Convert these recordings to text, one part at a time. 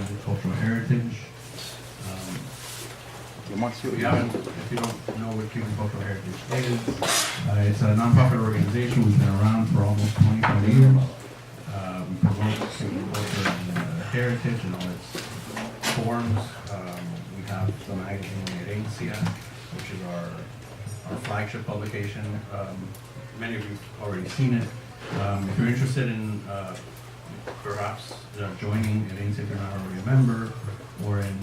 represented cultural heritage. If you don't know what Cuban Cultural Heritage is, it's a nonprofit organization. We've been around for almost 25 years. We promote Cuban culture and heritage in all its forms. We have the magazine Herencia, which is our flagship publication. Many of you have already seen it. If you're interested in perhaps joining Herencia if you're not already a member, or in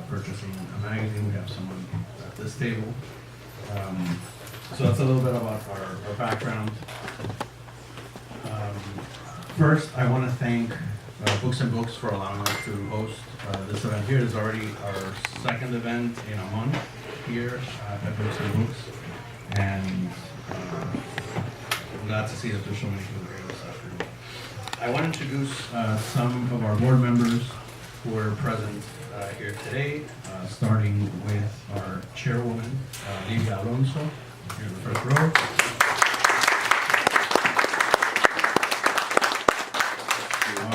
purchasing a magazine, we have someone at this table. So that's a little bit about our background. First, I want to thank Books and Books for allowing us to host this event here. It is already our second event in a month here at Books and Books, and I'm glad to see that there's so many people here this afternoon. I want to introduce some of our board members who are present here today, starting with our chairwoman, Livia Alonso, here in the first row.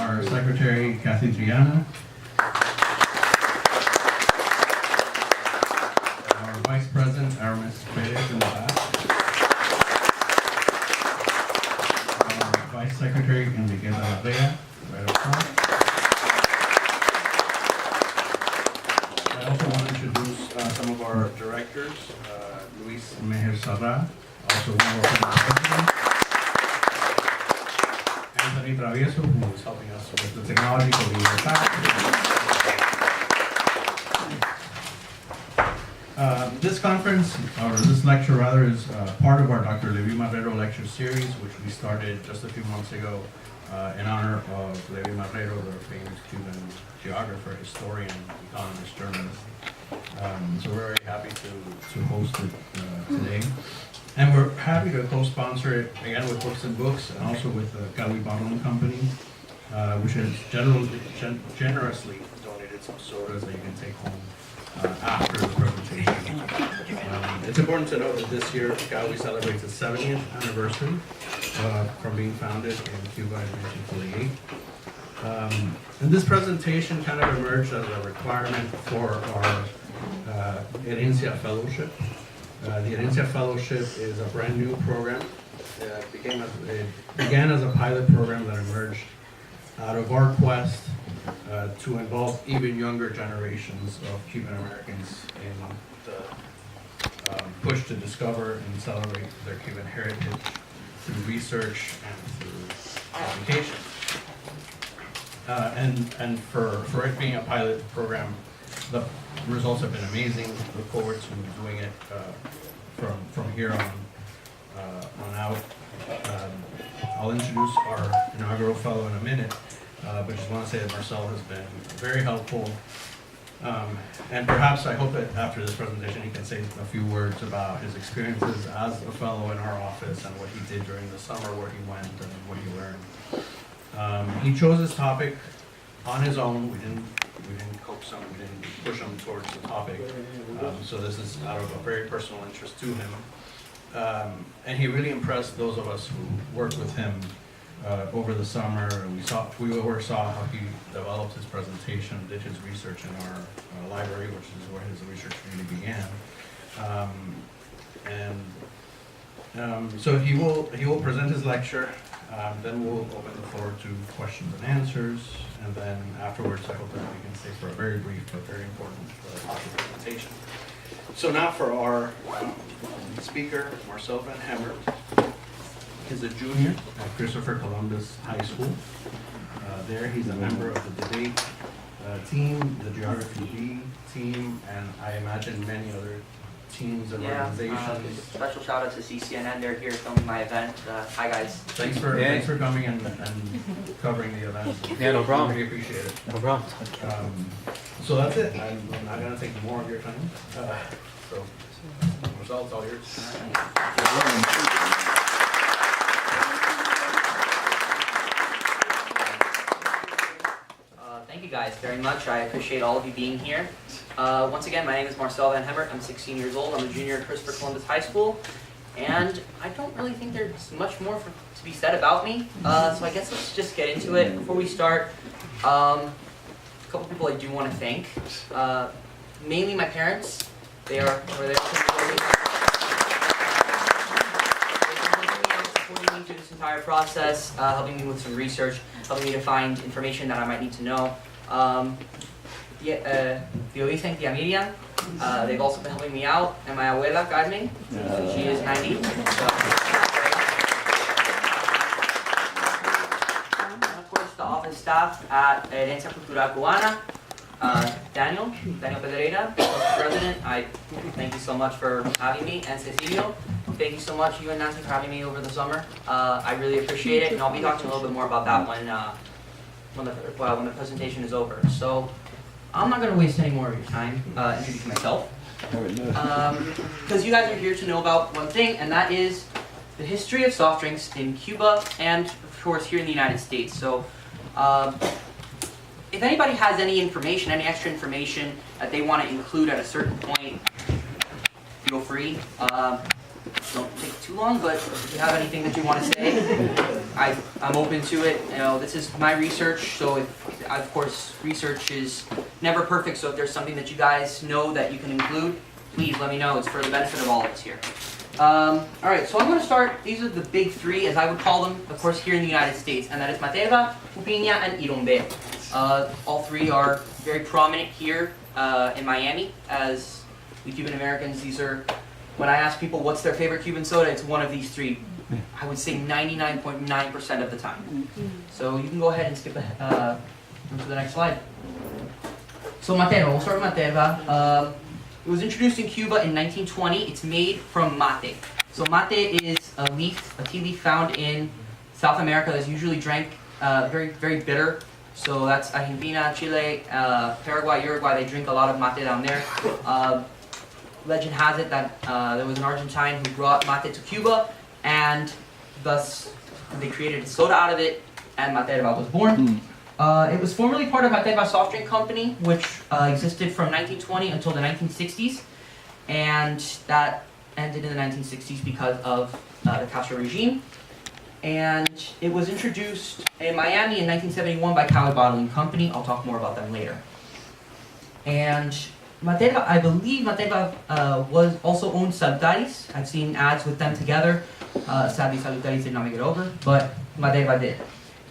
Our secretary, Kathy Triana. Our vice president, Aramis Perez in the back. Our vice secretary, Enriqueta Lavea, right up front. I also want to introduce some of our directors, Luis Mejer Sarra, also one of our presidents. Anthony Travieso, who is helping us with the technology for the this conference, or this lecture rather, is part of our Dr. Levi Marrero lecture series, which we started just a few months ago in honor of Levi Marrero, the famous Cuban geographer, historian, economist, journalist. So we're very happy to host it today. And we're happy to co-sponsor it again with Books and Books, and also with the Gawi Bottling Company, which has generously donated some sodas that you can take home after the presentation. It's important to note that this year Gawi celebrates its 70th anniversary from being founded in Cuba in 1948. And this presentation kind of emerged as a requirement for our Herencia Fellowship. The Herencia Fellowship is a brand new program. It began as a pilot program that emerged out of our quest to involve even younger generations of Cuban Americans in the push to discover and celebrate their Cuban heritage through research and through education. And for it being a pilot program, the results have been amazing. Look forward to doing it from here on out. I'll introduce our inaugural fellow in a minute, but just want to say that Marcel has been very helpful. And perhaps I hope that after this presentation he can say a few words about his experiences as a fellow in our office and what he did during the summer, where he went and what he learned. He chose this topic on his own. We didn't coax him, we didn't push him towards the topic. So this is out of a very personal interest to him. And he really impressed those of us who worked with him over the summer. We saw how he developed his presentation, did his research in our library, which is where his research really began. So he will present his lecture. Then we'll open the floor to questions and answers, and then afterwards I hope that we can stay for a very brief but very important presentation. So now for our speaker, Marcel van Hemert. He's a junior at Christopher Columbus High School. There he's a member of the debate team, the geography B team, and I imagine many other teams and organizations. Special shout out to CCNN, they're here filming my event. Hi guys. Thanks for coming and covering the event. Yeah, no problem. Really appreciate it. No problem. So that's it. I'm not going to take more of your time. So, results all yours. Thank you guys very much. I appreciate all of you being here. Once again, my name is Marcel van Hemert. I'm 16 years old. I'm a junior at Christopher Columbus High School. And I don't really think there's much more to be said about me. So I guess let's just get into it. Before we start, a couple people I do want to thank. Mainly my parents. They are over there supporting me through this entire process, helping me with some research, helping me to find information that I might need to know. Tía Luisa and Tía Miriam, they've also been helping me out, and my abuela Carmen, she is 90. So, and of course, the office staff at Herencia Cultural Cubana. Daniel Pedreira, President, I thank you so much for having me, and Cecilio, thank you so much, you and Nancy, for having me over the summer. I really appreciate it, and I'll be talking a little bit more about that when the presentation is over. So, I'm not going to waste any more of your time introducing myself, because you guys are here to know about one thing, and that is the history of soft drinks in Cuba and, of course, here in the United States. So. If anybody has any information, any extra information that they want to include at a certain point, feel free. Don't take too long, but if you have anything that you want to say, I'm open to it. You know, this is my research, so of course, research is never perfect, so if there's something that you guys know that you can include, please let me know. It's for the benefit of all of us here. Alright, so I'm going to start, these are the big three, as I would call them, of course, here in the United States, and that is Materva, Pupiña, and Irombe. All three are very prominent here in Miami. As we Cuban Americans, these are, when I ask people what's their favorite Cuban soda, it's one of these three. I would say 99.9% of the time. So you can go ahead and skip ahead, to the next slide. So Materva, we'll start with Materva. It was introduced in Cuba in 1920. It's made from mate. So mate is a tea leaf found in South America that's usually drank very, very bitter. So that's Argentina, Chile, Paraguay, Uruguay. They drink a lot of mate down there. Legend has it that there was an Argentine who brought mate to Cuba, and thus they created a soda out of it, and Materva was born. It was formerly part of Materva Soft Drink Company, which existed from 1920 until the 1960s, and that ended in the 1960s because of the Castro regime. And it was introduced in Miami in 1971 by Coral Bottling Company. I'll talk more about them later. And Materva, I believe Materva was also owned Salutaris. I've seen ads with them together. Sadly, Salutaris did not make it over, but Materva did.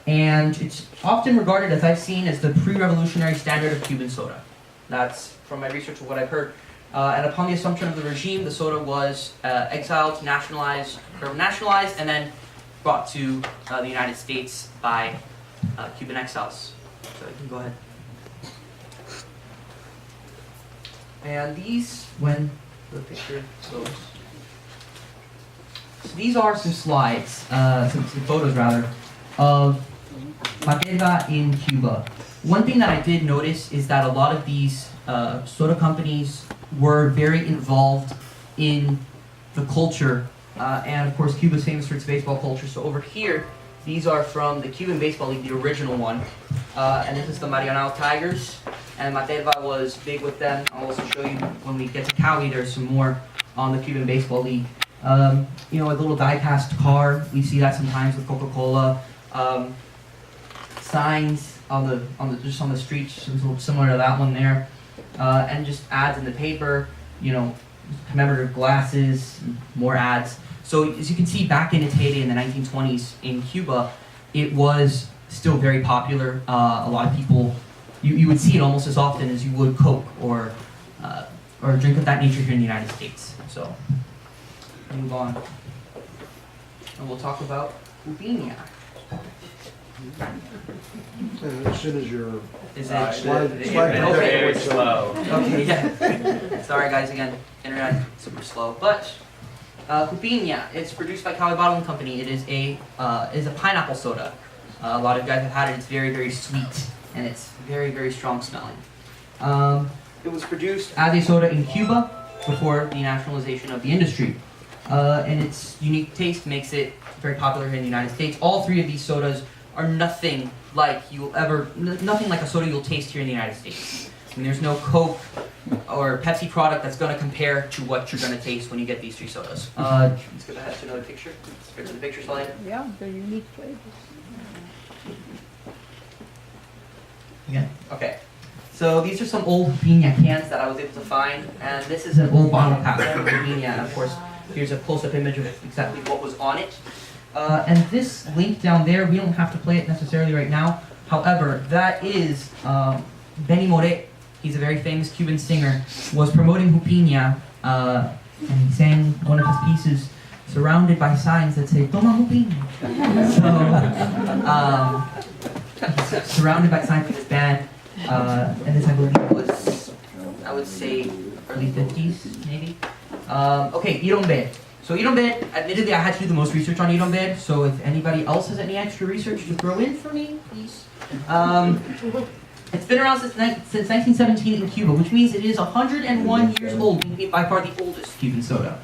And it's often regarded, as I've seen, as the pre-revolutionary standard of Cuban soda. That's from my research of what I've heard. And upon the assumption of the regime, the soda was exiled, nationalized, and then brought to the United States by Cuban exiles. So you can go ahead. And these, when the picture goes. So these are some slides, some photos rather, of Materva in Cuba. One thing that I did notice is that a lot of these soda companies were very involved in the culture, and of course Cuba's famous for its baseball culture. So over here, these are from the Cuban Baseball League, the original one, and this is the Marianao Tigers, and Materva was big with them. I'll also show you when we get to Cali, there's some more on the Cuban Baseball League. You know, a little die-cast car, we see that sometimes with Coca-Cola. Signs just on the streets, similar to that one there, and just ads in the paper, you know, commemorative glasses, more ads. So as you can see, back in its heyday in the 1920s in Cuba, it was still very popular. A lot of people, you would see it almost as often as you would Coke or a drink of that nature here in the United States. So move on, and we'll talk about Pupiña. As soon as you're slide okay. slow. Okay, yeah. Sorry guys, again, internet super slow. But Pupiña, it's produced by Coral Bottling Company. It is a pineapple soda. A lot of you guys have had it. It's very, very sweet, and it's very, very strong smelling. It was produced as a soda in Cuba before the nationalization of the industry. And its unique taste makes it very popular here in the United States. All three of these sodas are nothing like a soda you'll taste here in the United States. And there's no Coke or Pepsi product that's going to compare to what you're going to taste when you get these three sodas. Let's go ahead to another picture. Let's go to the picture slide. Yeah, they're unique flavors. Again? Okay. So these are some old piña cans that I was able to find, and this is an old bottle cap from piña. And of course, here's a close-up image of exactly what was on it. And this link down there, we don't have to play it necessarily right now. However, that is Benny Moré. He's a very famous Cuban singer. Was promoting Jupiña, and he sang one of his pieces surrounded by signs that say "Toma Jupiña." So, he's surrounded by signs with his band, and this I believe was, I would say, early 50s, maybe. Okay, Irombe. So Irombe, admittedly, I had to do the most research on Irombe. So if anybody else has any extra research to throw in for me, please. It's been around since 1917 in Cuba, which means it is 101 years old, making it by far the oldest Cuban soda.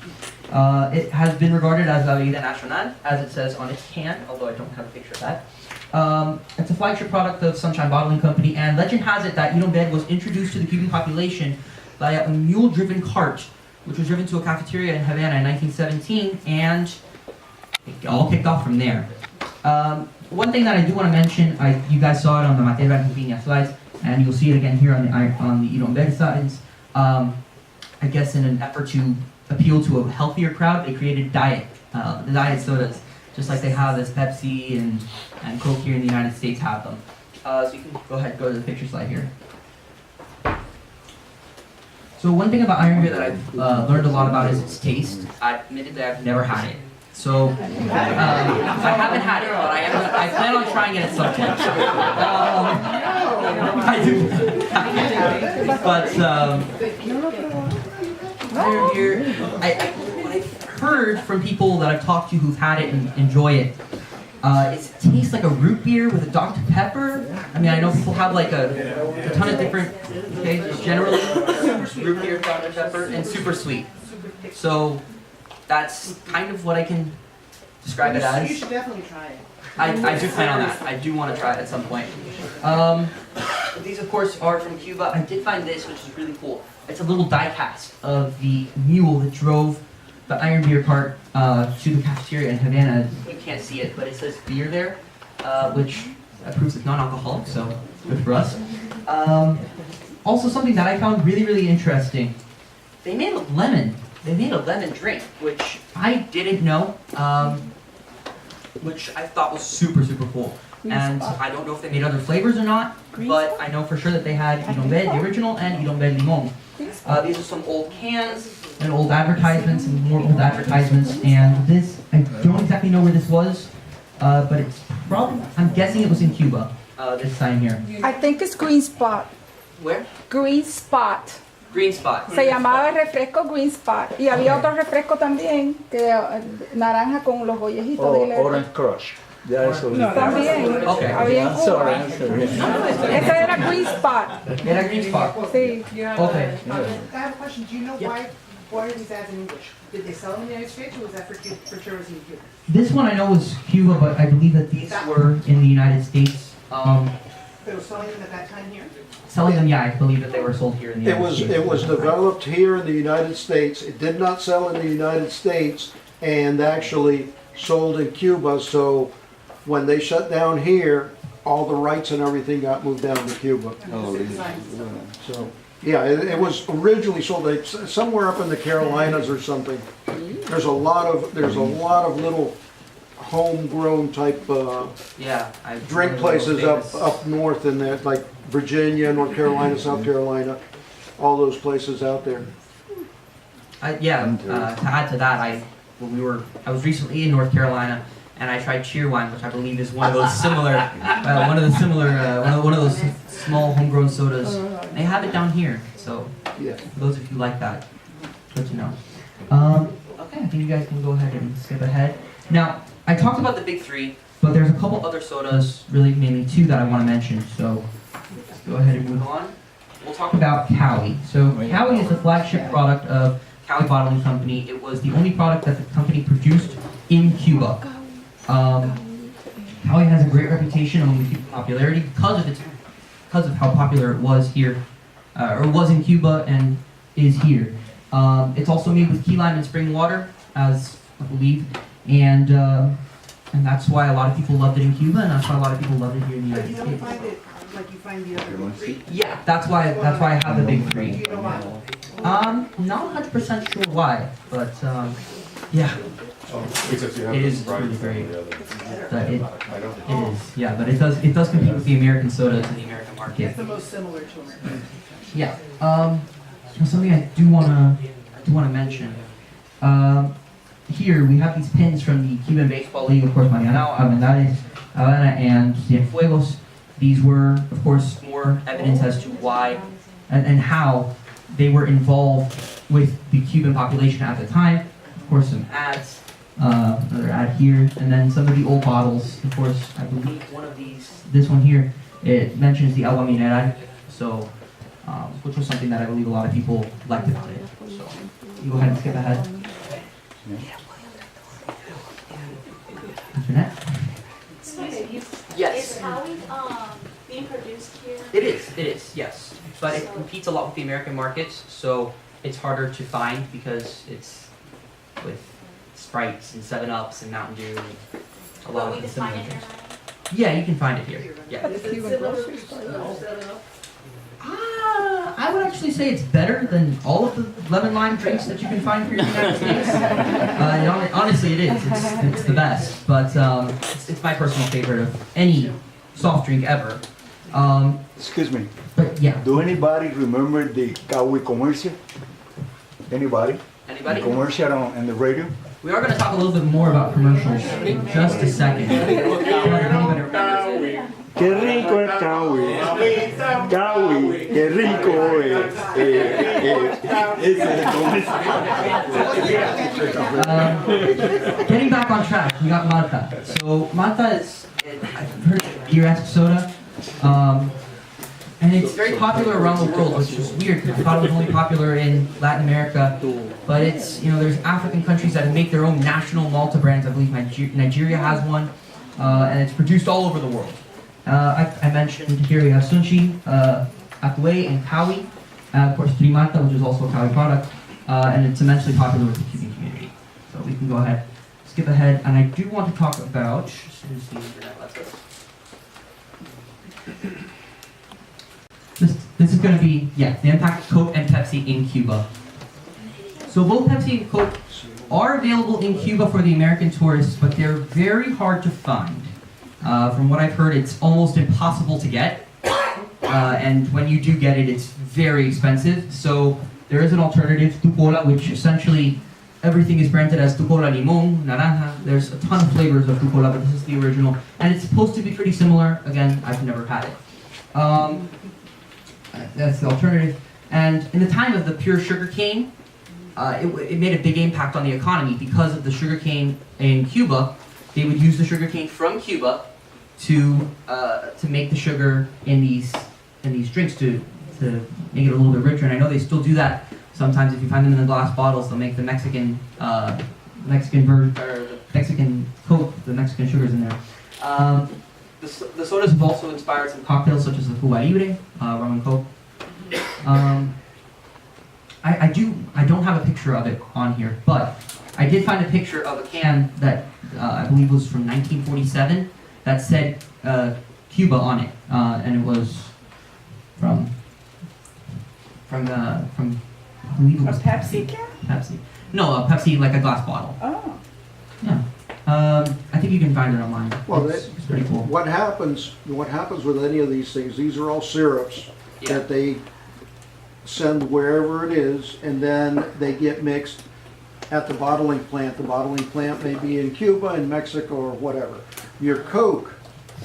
It has been regarded as la bebida nacional, as it says on its can, although I don't have a picture of that. It's a flagship product of Sunshine Bottling Company, and legend has it that Irombe was introduced to the Cuban population via a mule-driven cart, which was driven to a cafeteria in Havana in 1917, and it all kicked off from there. One thing that I do want to mention, you guys saw it on the Marcel van Hemert slides, and you'll see it again here on the Irombe sides. I guess in an effort to appeal to a healthier crowd, they created the diet sodas, just like they have this Pepsi and Coke here in the United States have them. So you can go ahead and go to the picture slide here. So one thing about iron beer that I've learned a lot about is its taste. Admittedly, I've never had it. So, I haven't had it, but I plan on trying it at some point. I do. But, iron beer, what I've heard from people that I've talked to who've had it and enjoy it, it tastes like a root beer with a Dr. Pepper. I mean, I know people have like a ton of different, okay, just generally root beer, Dr. Pepper, and super sweet. So, that's kind of what I can describe it as. You should definitely try it. I do plan on that. I do want to try it at some point. These, of course, are from Cuba. I did find this, which is really cool. It's a little die cast of the mule that drove the iron beer cart to the cafeteria in Havana. You can't see it, but it says beer there, which proves it's non-alcoholic, so good for us. Also, something that I found really, really interesting. They made a lemon drink, which I didn't know, which I thought was super, super cool. And I don't know if they made other flavors or not, but I know for sure that they had Irombe, the original, and Irombe Limon. These are some old cans and old advertisements and more old advertisements. And this, I don't exactly know where this was, but it's probably, I'm guessing it was in Cuba, this sign here. I think it's Green Spot. Where? Green Spot. Green Spot. Se llamaba el refresco Green Spot. Y había otro refresco también, que naranja con los bollejitos de leche. Orange Crush. Ya eso. También. Okay. Había en Cuba. Ese era Green Spot. Era Green Spot. Sí. Okay. I have a question. Do you know why are these ads in English? Did they sell them in the United States, or was that for tourism in Cuba? This one I know was Cuba, but I believe that these were in the United States. They were selling them at that time here? Selling them, yeah, I believe that they were sold here in the United States. It was developed here in the United States. It did not sell in the United States and actually sold in Cuba. So when they shut down here, all the rights and everything got moved down to Cuba. Oh, really? So yeah, it was originally sold somewhere up in the Carolinas or something. There's a lot of little homegrown type drink places up north in there, like Virginia, North Carolina, South Carolina, all those places out there. To add to that, I was recently in North Carolina, and I tried Cheerwine, which I believe is one of those small homegrown sodas. They have it down here, so Yeah. for those of you who like that, good to know. Okay, I think you guys can go ahead and skip ahead. Now, I talked about the big three, but there's a couple other sodas, really mainly two, that I want to mention. So let's go ahead and move on. We'll talk about Cowie. So Cowie is the flagship product of Cowie Bottling Company. It was the only product that the company produced in Cuba. Cowie has a great reputation among the Cuban popularity because of how popular it was here, or was in Cuba and is here. It's also made with key lime and spring water, as I believe, and that's why a lot of people loved it in Cuba, and that's why a lot of people loved it here in the United You don't States. find it like you find the other three? Yeah, that's why I have the big Do three. you know why? Not 100% sure why, but yeah, Because you have it the is Sprite really and great. the other. But it I don't. is, yeah, but it does compete with the American sodas in the American market. It's the most similar to American. Yeah. Something I do wanna mention. Here we have these pins from the Cuban Baseball League, of course, Marianao, Avendales, Havana, and Cienfuegos. These were, of course, more evidence as to why and how they were involved with the Cuban population at the time. Of course, some ads, another ad here, and then some of the old bottles. Of course, I believe one of these, this one here, it mentions the agua mineral, so which was something that I believe a lot of people liked about it. So you go ahead and skip ahead. Internet? Yes. Is Howie being produced here? It is, yes. But it competes a lot with the American markets, so it's harder to find because it's with Sprites and 7-Ups and Mountain Dew and a lot But we of the can similar find it things. here, Yeah, you can find it here. Yeah. At the Cuban grocery store. I would actually say it's better than all of the lemon lime drinks that you can find here in the United States. Honestly, it is. It's the best. But it's my personal favorite of any soft drink ever. Excuse me, But yeah. do anybody remember the Kawi commercial? Anybody? Anybody? The commercial on the radio? We are going to talk a little bit more about commercials in just a second. Anybody remembers it? Qué rico el Kawi. Kawi, qué rico es. Ese es el comercial. Getting back on track, we got Manta. So Manta is, I've heard of Herencia Soda, and it's very popular around the world, which is weird because I thought it was only popular in Latin America. But it's, there's African countries that make their own national Malta brands. I believe Nigeria has one, and it's produced all over the world. I mentioned here we have Sunshi, Atue, and Kawi. Of course, Trimanta, which is also a Kawi product, and it's immensely popular with the Cuban community. So we can go ahead, skip ahead, and I do want to talk about, as soon as the internet lets us. This is going to be, the impact of Coke and Pepsi in Cuba. So both Pepsi and Coke are available in Cuba for the American tourists, but they're very hard to find. From what I've heard, it's almost impossible to get. And when you do get it, it's very expensive. So there is an alternative, Tu Cola, which essentially everything is branded as Tu Cola Limon, Naranja. There's a ton of flavors of Tu Cola, but this is the original. And it's supposed to be pretty similar. Again, I've never had it. That's the alternative. And in the time of the pure sugar cane, it made a big impact on the economy because of the sugar cane in Cuba. They would use the sugar cane from Cuba to make the sugar in these drinks to make it a little bit richer. And I know they still do that sometimes. If you find them in the glass bottles, they'll make the Mexican version, or the Mexican Coke, the Mexican sugars in there. The sodas have also inspired some cocktails such as the Cuba Libre, rum and Coke. I don't have a picture of it on here, but I did find a picture of a can that I believe was from 1947 that said Cuba on it, and it was from I believe it was A Pepsi can? Pepsi. No, a Pepsi, like a glass bottle. Oh. Yeah. I think you can find it online. Well, it's pretty cool. What happens with any of these things, these are all syrups Yeah. that they send wherever it is, and then they get mixed at the bottling plant. The bottling plant may be in Cuba, in Mexico, or whatever. Your Coke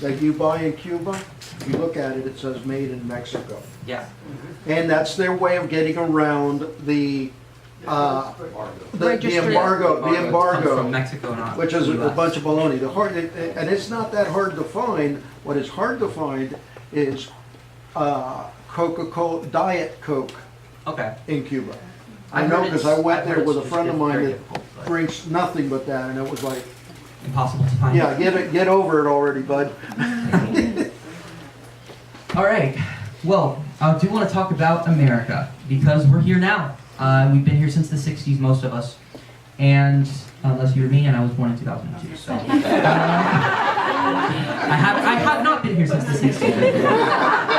that you buy in Cuba, if you look at it, it says made in Mexico. Yeah. And that's their way of getting around the Registered. embargo, Comes from Mexico, not which is the a US. bunch of baloney. And it's not that hard to find. What is hard to find is Coca-Cola, Diet Coke Okay. in Cuba. I I've know heard because it's- I went I've heard there with a it's friend of mine very that difficult, but drinks nothing but that, and it was like, impossible to find. yeah, get over it already, bud. All right. Well, I do want to talk about America because we're here now. We've been here since the 60s, most of us. And unless you're me, and I was born in 2002. So I have not been here since the 60s.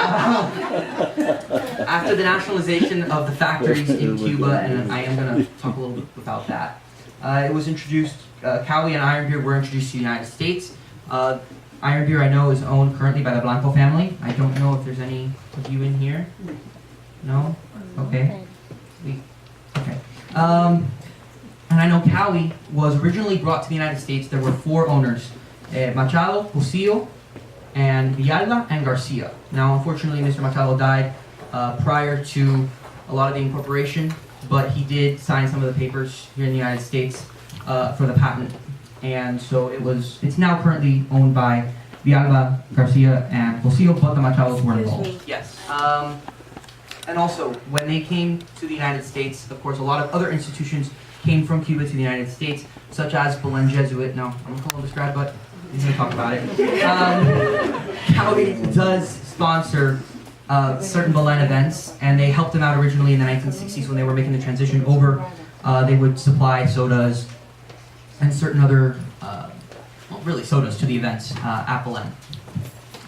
after the nationalization of the factories in Cuba, and I am going to talk a little bit about that. It was introduced, Cali and iron beer were introduced to the United States. Iron beer I know is owned currently by the Blanco family. I don't know if there's any of you in here. No? Okay. Okay. And I know Cali was originally brought to the United States. There were 4 owners, Machado, Cusillo, and Villalba, and Garcia. Now, unfortunately, Mr. Machado died prior to a lot of the incorporation, but he did sign some of the papers here in the United States for the patent. And so it's now currently owned by Villalba, Garcia, and Cusillo, but the Machados were involved. Yes. And also, when they came to the United States, of course, a lot of other institutions came from Cuba to the United States, such as Belen Jesuit. No, I'm going to call this grad, but he's going to talk about it. Cali does sponsor certain Belen events, and they helped them out originally in the 1960s when they were making the transition over. They would supply sodas and certain other, well, really sodas to the events at Belen,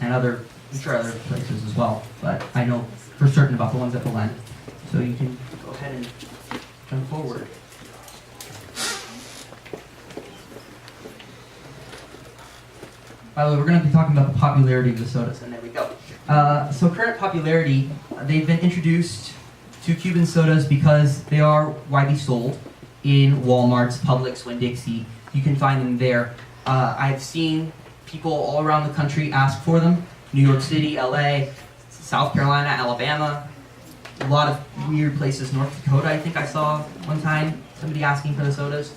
and I'm sure other places as well, but I know for certain about the ones at Belen. So you can go ahead and jump forward. By the way, we're going to be talking about the popularity of the sodas, and there we go. So current popularity, they've been introduced to Cuban sodas because they are widely sold in Walmarts, Publix, Winn-Dixie. You can find them there. I've seen people all around the country ask for them. New York City, LA, South Carolina, Alabama, a lot of weird places. North Dakota, I think I saw one time somebody asking for the sodas.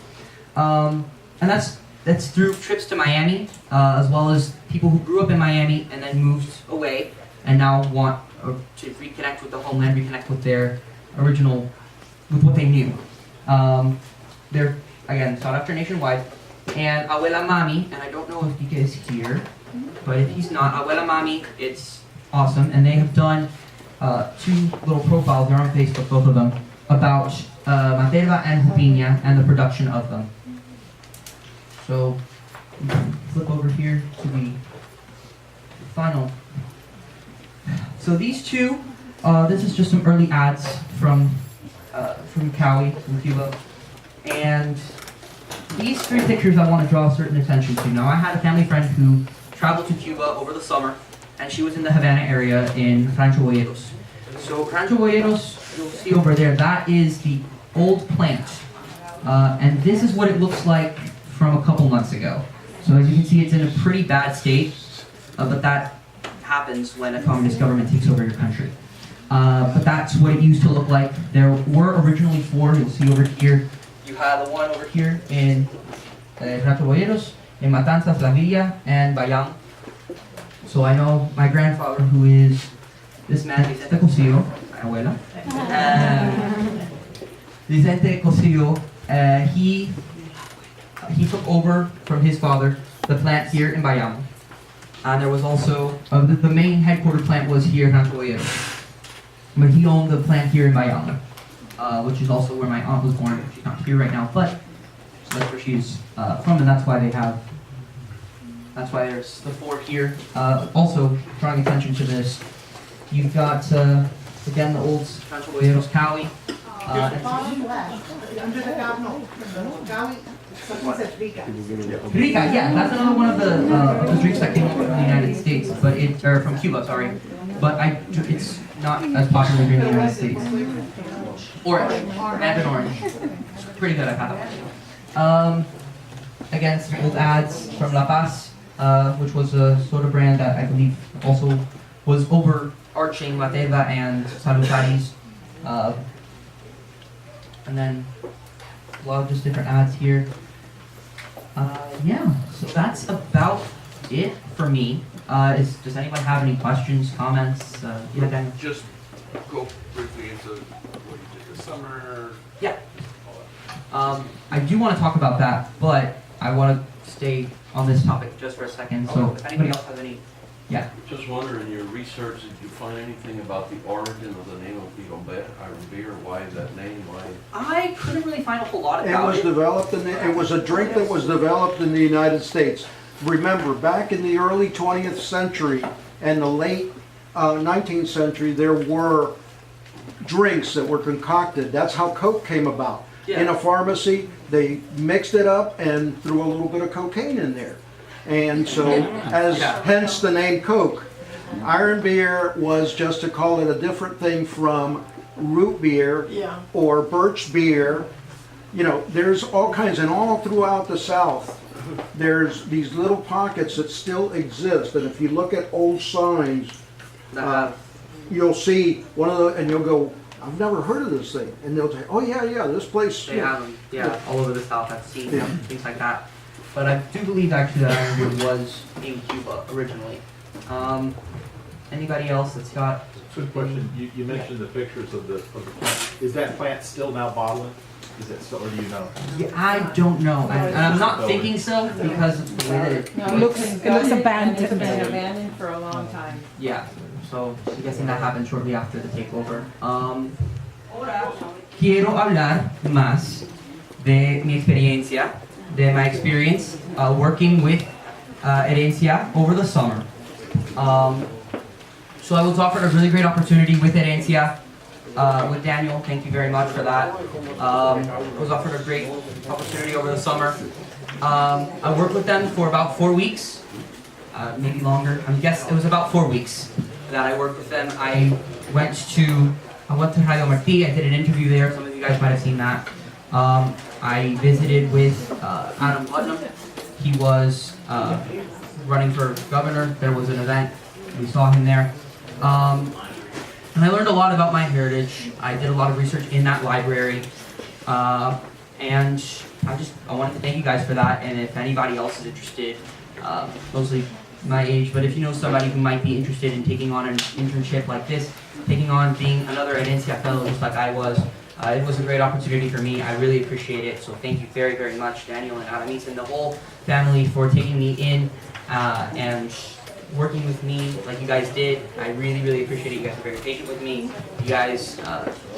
And that's through trips to Miami, as well as people who grew up in Miami and then moved away and now want to reconnect with the homeland, reconnect with their original, with what they knew. They're, again, sought after nationwide. And Abuela Mami, and I don't know if Ika is here, but if he's not, Abuela Mami, it's awesome. And they have done 2 little profiles, they're on Facebook, both of them, about Materva and Jupiña and the production of them. So, flip over here to the final. So these 2, this is just some early ads from Cali, from Cuba. And these 3 pictures I want to draw certain attention to. Now, I had a family friend who traveled to Cuba over the summer, and she was in the Havana area in Rancho Boyeros. So Rancho Boyeros, you'll see over there, that is the old plant. And this is what it looks like from a couple months ago. So as you can see, it's in a pretty bad state, but that happens when a communist government takes over your country. But that's what it used to look like. There were originally 4, you'll see over here. You have the one over here in Rancho Boyeros, in Matanzas, La Villa, and Bayang. So I know my grandfather, who is this man, Vicente Cosillo, my abuela. Vicente Cosillo, he took over from his father the plant here in Bayang. And there was also, the main headquarter plant was here in Rancho Boyeros. But he owned the plant here in Bayang, which is also where my aunt was born. She's not here right now, but so that's where she's from, and that's why there's the 4 here. Also, drawing attention to this, you've got, again, the old Rancho Boyeros Cali. Under the Cali, something says Rica. Rica, yeah, that's another one of the drinks that came over from the United States, but or from Cuba, sorry. But it's not as popular here in the United States. Orange, mandarin orange. It's pretty good, I've had that. Again, some old ads from La Paz, which was a soda brand that I believe also was overarching Materva and Salutaris. And then a lot of just different ads here. Yeah, so that's about it for me. Does anyone have any questions, comments? Yeah, Dan? Just go briefly into what you did this summer. Yeah. I do want to talk about that, but I want to stay on this topic just for a second. So if anybody else has any, yeah. Just wondering, in your research, did you find anything about the origin of the name of Iron Beer? Why that name? Why? I couldn't really find a whole lot about it. It was a drink that was developed in the United States. Remember, back in the early 20th century and the late 19th century, there were drinks that were concocted. That's how Coke came about. In Yeah. a pharmacy, they mixed it up and threw a little bit of cocaine in there. And so, hence the name Coke. Iron beer was just to call it a different thing from root beer or birch beer. You know, there's all kinds, and all throughout the South, there's these little pockets that still exist. And if you look at old signs, you'll see one of the, and you'll go, I've never heard of this thing. And they'll say, oh yeah, this place. They have them, all over the South. I've seen Yeah. things like that. But I do believe actually that iron beer was in Cuba originally. Anybody else that's got? Quick question, you mentioned the pictures of the plant. Is that plant still now bottling? Is it still, or do you know? Yeah, I don't know. I'm not thinking so because of the way that it. It looks abandoned. It's been abandoned for a long time. Yeah. So I'm guessing that happened shortly after the takeover. Quiero hablar más de mi experiencia, de my experience working with Herencia over the summer. So I was offered a really great opportunity with Herencia, with Daniel. Thank you very much for that. I was offered a great opportunity over the summer. I worked with them for about 4 weeks, maybe longer. I guess it was about 4 weeks that I worked with them. I went to Radio Martí. I did an interview there. Some of you guys might have seen that. I visited with Adam Putnam. He was running for governor. There was an event. We saw him there. And I learned a lot about my heritage. I did a lot of research in that library. And I wanted to thank you guys for that. And if anybody else is interested, mostly my age, but if you know somebody who might be interested in taking on an internship like this, taking on being another Herencia fellow just like I was, it was a great opportunity for me. I really appreciate it. So thank you very, very much, Daniel and Aramis and the whole family for taking me in and working with me like you guys did. I really, really appreciate it. You guys were very patient with me. You guys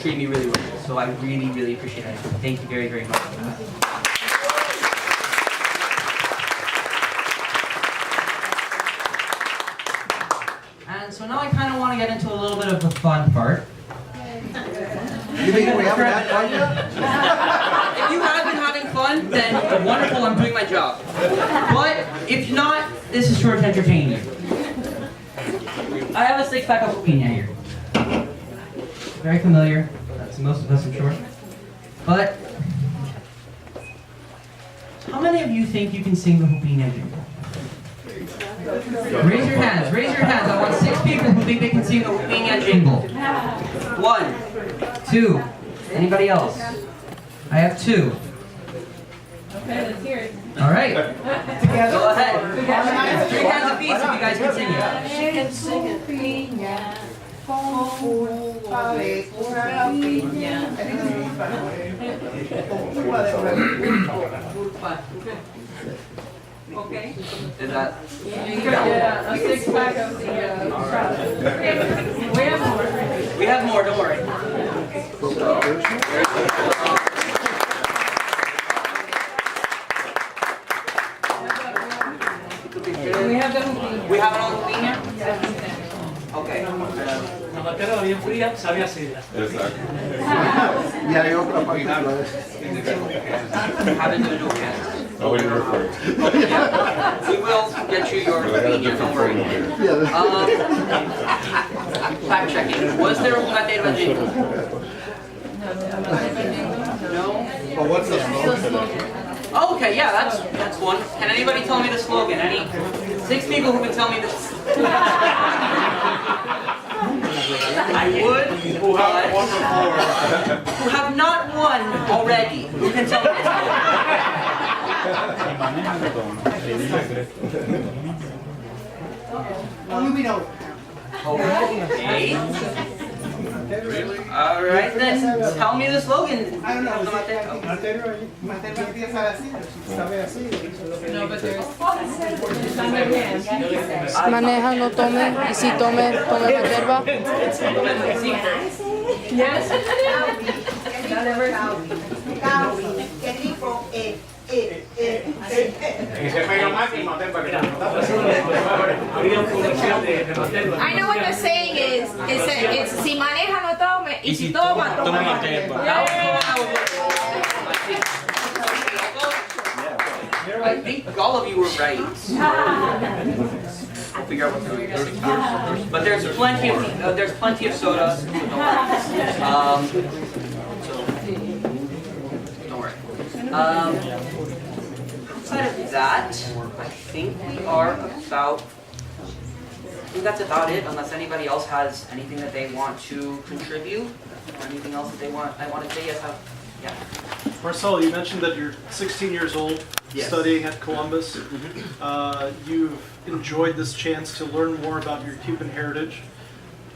treated me really well. So I really, really appreciate it. Thank you very, very much. And so now I kind of want to get into a little bit of the fun part. You mean we haven't had fun yet? If you have been having fun, then wonderful, I'm doing my job. But if not, this is short to entertain you. I have a 6-pack of Pupina here. Very familiar. That's most of us, I'm sure. But how many of you think you can sing the Pupina jingle? Raise your hands, raise your hands. I want 6 people who think they can sing the Pupina jingle. 1, 2. Anybody else? I have 2. Okay, let's hear it. All right. Go ahead. 3 hands apiece if you guys can sing it. She can sing it. Okay. Is that? Yeah, a 6-pack of the, we have more. We have more, don't worry. We have the hooping. We have it on the screen here? Okay. La materia bien fría, sabe así. Y hay otra parte. Have individual hands. Oh, we refer. We will get you your opinion, don't worry. Fact checking. Was there una terva jingle? No? Well, what's the slogan? Oh, okay, yeah, that's one. Can anybody tell me the slogan? Any 6 people who can tell me this? I would, Who have won before? who have not won already. Who can tell me the slogan? Only we know. Okay. All right then, tell me the slogan. I don't know. Mateo. No, but there's. It's on their hands. Maneja, no tome, y si tome, tome reserva. Yes. Qué rico es. I know what they're saying is it's si maneja no tome y si toma toma. I think all of you were right. I'll figure out what the but there's plenty of soda. So don't worry. Outside of that, I think we are about. I think that's about it. Unless anybody else has anything that they want to contribute, or anything else that I want to say. Yes, yeah. Marcel, you mentioned that you're 16 years old, Yes. studying at Columbus. You've enjoyed this chance to learn more about your Cuban heritage.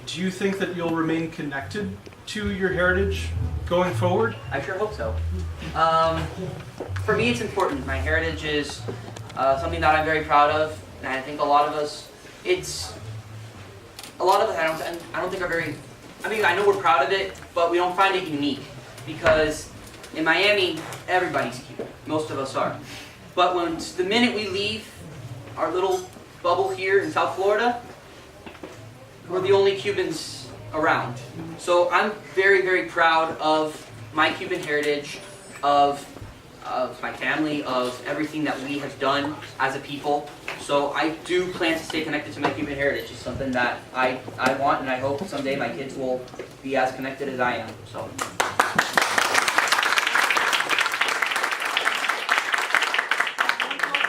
Do you think that you'll remain connected to your heritage going forward? I sure hope so. For me, it's important. My heritage is something that I'm very proud of, and I think a lot of us, I don't think are very. I mean, I know we're proud of it, but we don't find it unique because in Miami, everybody's Cuban. Most of us are. But the minute we leave our little bubble here in South Florida, we're the only Cubans around. So I'm very, very proud of my Cuban heritage, of my family, of everything that we have done as a people. So I do plan to stay connected to my Cuban heritage. It's something that I want, and I hope someday my kids will be as connected as I am. So.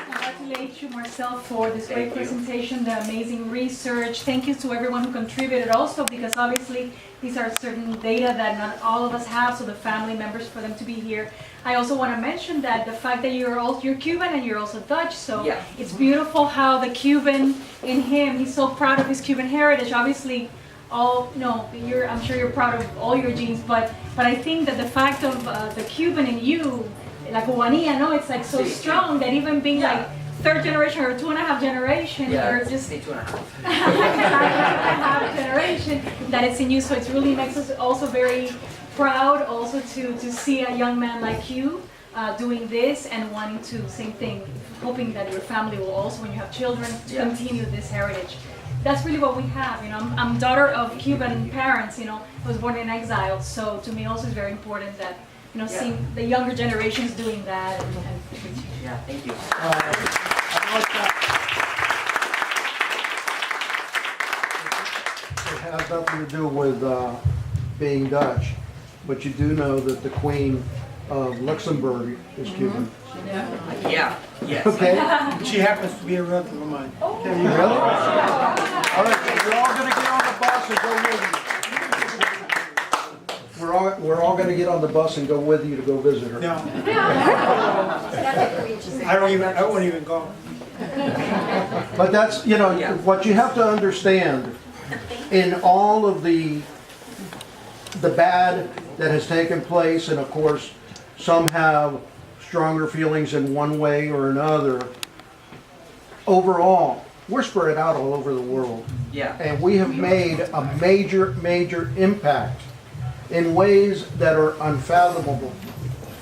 Congratulate you, Marcel, for this great presentation, the amazing research. Thank you to everyone who contributed also, because obviously these are certain data that not all of us have, so the family members, for them to be here. I also want to mention that the fact that you're Cuban and you're also Dutch, so yeah. It's beautiful how the Cuban in him, he's so proud of his Cuban heritage. Obviously, I'm sure you're proud of all your genes, but I think that the fact of the Cuban in you, la cubanía, no, it's like so strong that even being like third generation or 2.5 generation, you're just 2.5 generation that it's in you. So it really makes us also very proud also to see a young man like you doing this and wanting to, same thing, hoping that your family will also, when you have children, to continue this heritage. That's really what we have, I'm daughter of Cuban parents, I was born in exile, so to me also it's very important that, seeing the younger generations doing that. Yeah, thank you. It has nothing to do with being Dutch, but you do know that the Queen of Luxembourg is Cuban. Yeah, yes. Okay. She happens to be a relative of mine. Really? All right, so you're all going to get on the bus and go with you. We're all going to get on the bus and go with you to go visit her. No. I won't even go. But that's, what you have to understand, in all of the bad that has taken place, and of course, some have stronger feelings in one way or another, overall, we're spread out all over the world. Yeah. And we have made a major, major impact in ways that are unfathomable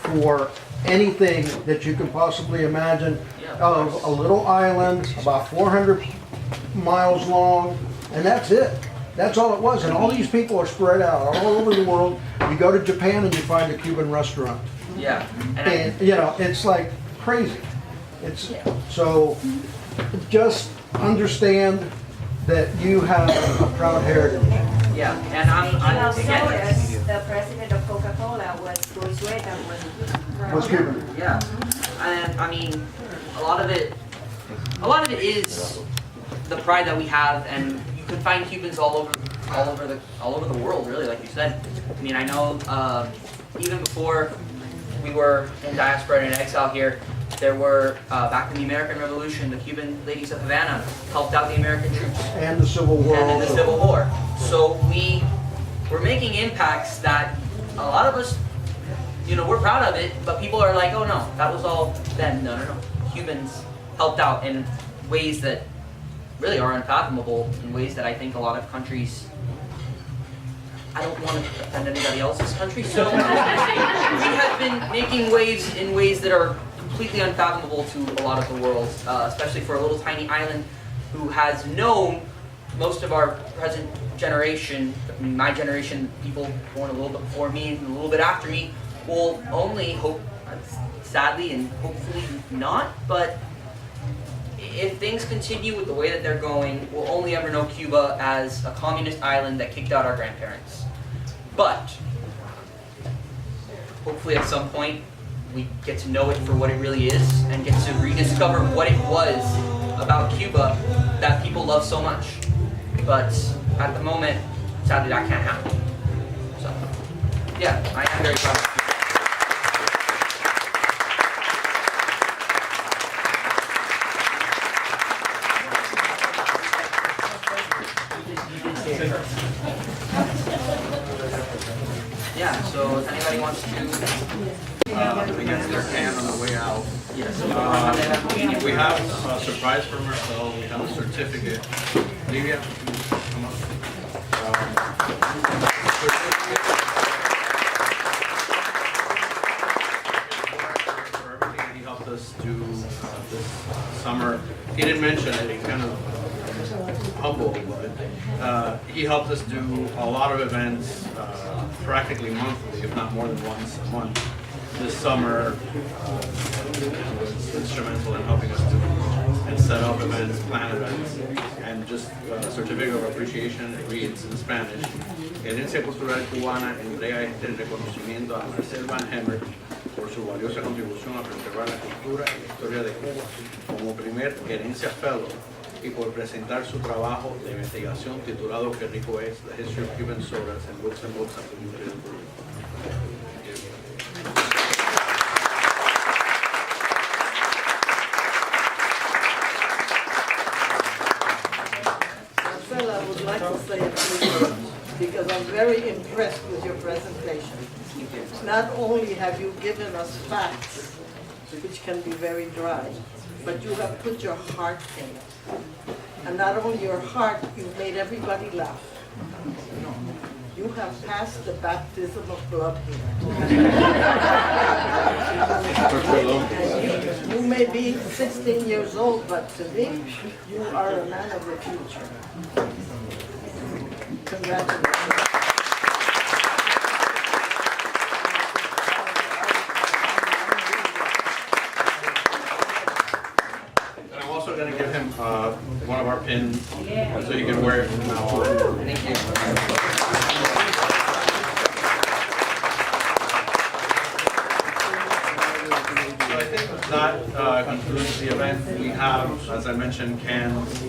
for anything that you can possibly imagine, of a little island about 400 miles long, and that's it. That's all it was. And all these people are spread out all over the world. You go to Japan and you find a Cuban restaurant. Yeah. And it's like crazy. So just understand that you have a proud heritage. Yeah, and I'm the president of Coca-Cola was Cuban. Yeah, and I mean, a lot of it is the pride that we have, and you can find Cubans all over the world, really, like you said. I mean, I know even before we were in diaspora and in exile here, there were, back in the American Revolution, the Cuban ladies of Havana helped out the American troops. And the Civil War. And in the Civil War. So we're making impacts that a lot of us, we're proud of it, but people are like, oh no, that was all them. No. Cubans helped out in ways that really are unfathomable, in ways that I think a lot of countries, I don't want to offend anybody else's country, so we have been making waves in ways that are completely unfathomable to a lot of the world, especially for a little tiny island who has known most of our present generation, I mean, my generation, people born a little bit before me and a little bit after me, will only hope, sadly and hopefully not, but if things continue with the way that they're going, we'll only ever know Cuba as a communist island that kicked out our grandparents. But hopefully at some point we get to know it for what it really is and get to rediscover what it was about Cuba that people love so much. But at the moment, sadly, that can't happen. So, yeah, I am very proud of you. Yeah, so if anybody wants to Against their can on the way out. yes, We have a surprise for Marcel. We have a certificate. Livia, come up. For everything that he helped us do this summer. He didn't mention it. He kind of humble, but he helped us do a lot of events, practically monthly, if not more than once a month. This summer was instrumental in helping us do and set up events, plan events, and just a certificate of appreciation. It reads in Spanish: Herencia Cultural Cubana entrega este reconocimiento a Marcel van Hemert por su valiosa contribución a preservar la cultura y la historia de Cuba como primer Herencia Fellow y por presentar su trabajo de investigación titulado Que Rico Es, The History of Cuban Soda and Books and Books of the Nuclear Brewery. I would like to say a few words because I'm very impressed with your presentation. Not only have you given us facts, which can be very dry, but you have put your heart in it. And not only your heart, you've made everybody laugh. You have passed the baptism of blood here. You may be 16 years old, but to me, you are a man of the future. Congratulations. And I'm also going to give him one of our pins so he can wear it from now on. Thank you. So I think that concludes the event. We have, as I mentioned, cans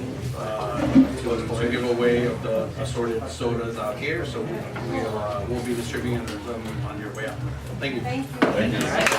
to give away of the assorted sodas out here. So we'll be distributing them on your way out. Thank you. Thank you. Thank you.